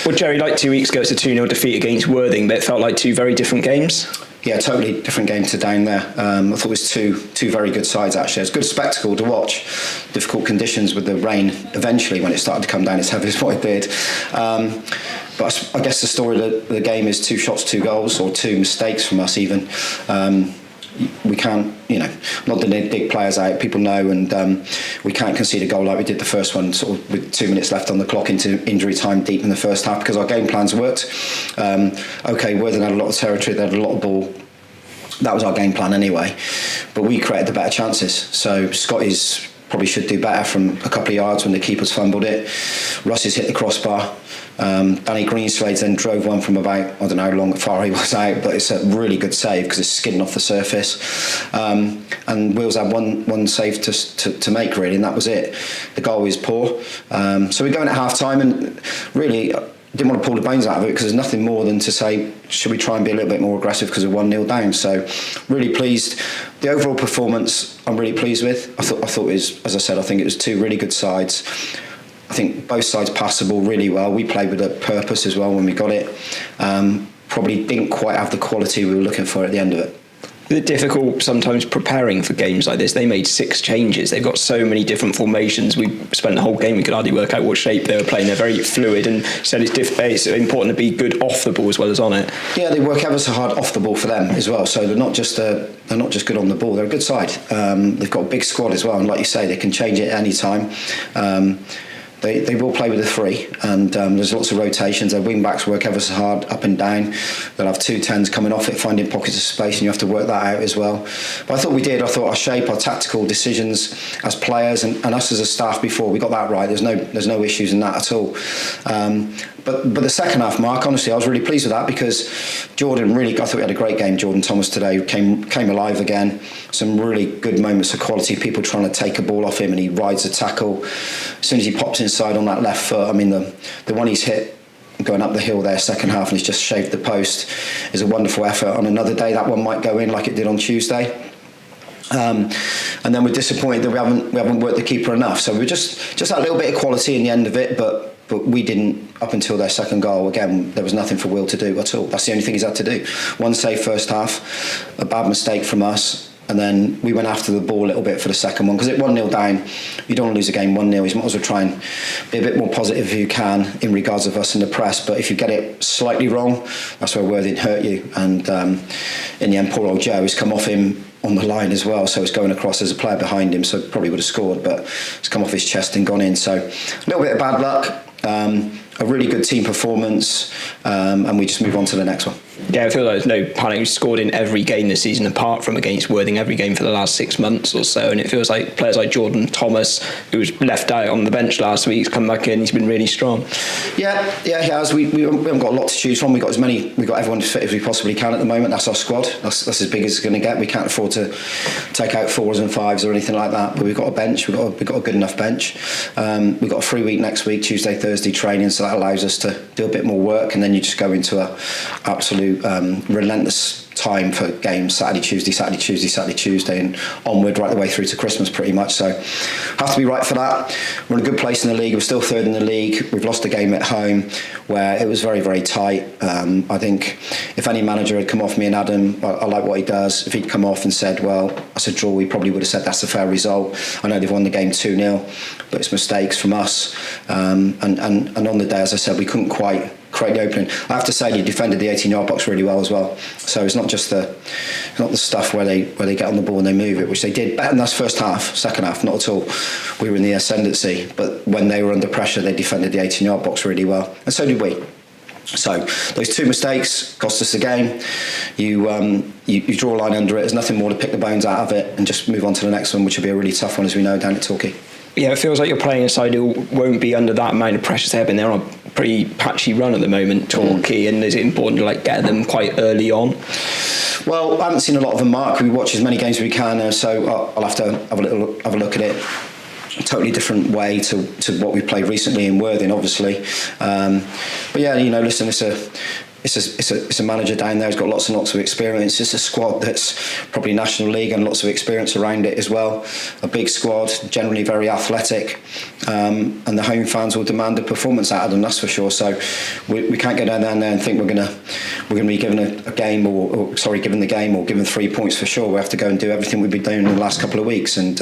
Well, Jerry, like 2 weeks ago, it's a 2-0 defeat against Worthing, but it felt like two very different games. Yeah, totally different game to down there. I thought it was two very good sides, actually. It was a good spectacle to watch. Difficult conditions with the rain eventually when it started to come down as heavy as what it did. But I guess the story of the game is 2 shots, 2 goals, or 2 mistakes from us even. We can't, not the big players out, people know, and we can't concede a goal like we did the first one, sort of with 2 minutes left on the clock into injury time deep in the first half, because our game plans worked. Worthing had a lot of territory, they had a lot of ball. That was our game plan anyway, but we created the better chances. So Scotty's probably should do better from a couple of yards when the keeper's fumbled it. Russ's hit the crossbar. Danny Greenslade then drove one from about, I don't know how far he was out, but it's a really good save because it's skidding off the surface. And Wills had one save to make, really, and that was it. The goal was poor. So we're going at half time, and really didn't want to pull the bones out of it because there's nothing more than to say, should we try and be a little bit more aggressive because we're 1-0 down. So really pleased. The overall performance I'm really pleased with. I thought it was, as I said, I think it was 2 really good sides. I think both sides passed the ball really well. We played with a purpose as well when we got it. Probably didn't quite have the quality we were looking for at the end of it. It's difficult sometimes preparing for games like this. They made 6 changes. They've got so many different formations. We spent the whole game, we could hardly work out what shape they were playing. They're very fluid, and said it's important to be good off the ball as well as on it. Yeah, they work ever so hard off the ball for them as well. So they're not just good on the ball. They're a good side. They've got a big squad as well, and like you say, they can change it at any time. They will play with a 3, and there's lots of rotations. Their wing backs work ever so hard up and down. They'll have 2 10s coming off it, finding pockets of space, and you have to work that out as well. But I thought we did. I thought our shape, our tactical decisions as players, and us as a staff before, we got that right. There's no issues in that at all. But the second half, Mark, honestly, I was really pleased with that because Jordan really, I thought we had a great game. Jordan Thomas today came alive again. Some really good moments of quality, people trying to take a ball off him, and he rides a tackle. As soon as he pops inside on that left foot, I mean, the one he's hit going up the hill there second half and he's just shaved the post is a wonderful effort. On another day, that one might go in like it did on Tuesday. And then we're disappointed that we haven't worked the keeper enough. So we're just that little bit of quality in the end of it, but we didn't, up until their second goal. Again, there was nothing for Will to do at all. That's the only thing he's had to do. 1 save first half, a bad mistake from us, and then we went after the ball a little bit for the second one because it 1-0 down. You don't want to lose a game 1-0. You might as well try and be a bit more positive if you can in regards of us in the press. But if you get it slightly wrong, that's where Worthing hurt you. And in the end, poor old Joe has come off him on the line as well, so it's going across. There's a player behind him, so probably would have scored, but it's come off his chest and gone in. So a little bit of bad luck. A really good team performance, and we just move on to the next one. Yeah, I feel like there's no panic. We've scored in every game this season apart from against Worthing, every game for the last 6 months or so, and it feels like players like Jordan Thomas, who was left out on the bench last week, has come back in. He's been really strong. Yeah, he has. We haven't got a lot to choose from. We've got everyone as fit as we possibly can at the moment. That's our squad. That's as big as it's going to get. We can't afford to take out 4s and 5s or anything like that, but we've got a bench. We've got a good enough bench. We've got a free week next week, Tuesday, Thursday training, so that allows us to do a bit more work, and then you just go into a absolute relentless time for games, Saturday, Tuesday, and onward right the way through to Christmas pretty much. So have to be right for that. We're in a good place in the league. We're still 3rd in the league. We've lost a game at home where it was very, very tight. I think if any manager had come off me and Adam, I like what he does. If he'd come off and said, well, that's a draw, we probably would have said that's a fair result. I know they've won the game 2-0, but it's mistakes from us. And on the day, as I said, we couldn't quite create the opening. I have to say, he defended the 18-yard box really well as well. So it's not just the stuff where they get on the ball and they move it, which they did better than us first half. Second half, not at all. We were in the ascendancy, but when they were under pressure, they defended the 18-yard box really well, and so did we. So those 2 mistakes cost us the game. You draw a line under it. There's nothing more to pick the bones out of it and just move on to the next one, which will be a really tough one, as we know, down at Torquay. Yeah, it feels like you're playing a side who won't be under that amount of pressure. They've been there on a pretty patchy run at the moment, Torquay, and is it important to get them quite early on? Well, I haven't seen a lot of them, Mark. We watch as many games as we can, so I'll have to have a look at it. A totally different way to what we played recently in Worthing, obviously. But yeah, listen, it's a manager down there who's got lots and lots of experience. It's a squad that's probably National League and lots of experience around it as well. A big squad, generally very athletic, and the home fans will demand a performance out of them, that's for sure. So we can't go down there and think we're going to be given a game given the game or given 3 points for sure. We have to go and do everything we've been doing in the last couple of weeks, and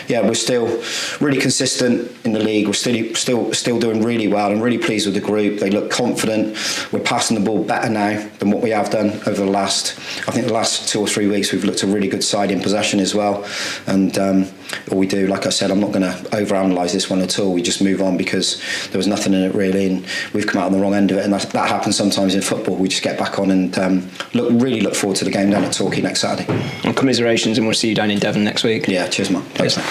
we're still really consistent in the league. We're still doing really well. I'm really pleased with the group. They look confident. We're passing the ball better now than what we have done over the last 2 or 3 weeks. We've looked a really good side in possession as well, and all we do, like I said, I'm not going to overanalyse this one at all. We just move on because there was nothing in it really, and we've come out on the wrong end of it, and that happens sometimes in football. We just get back on and look forward to the game down at Torquay next Saturday. Well, commiserations, and we'll see you down in Devon next week. Yeah, cheers, Mark. Thanks.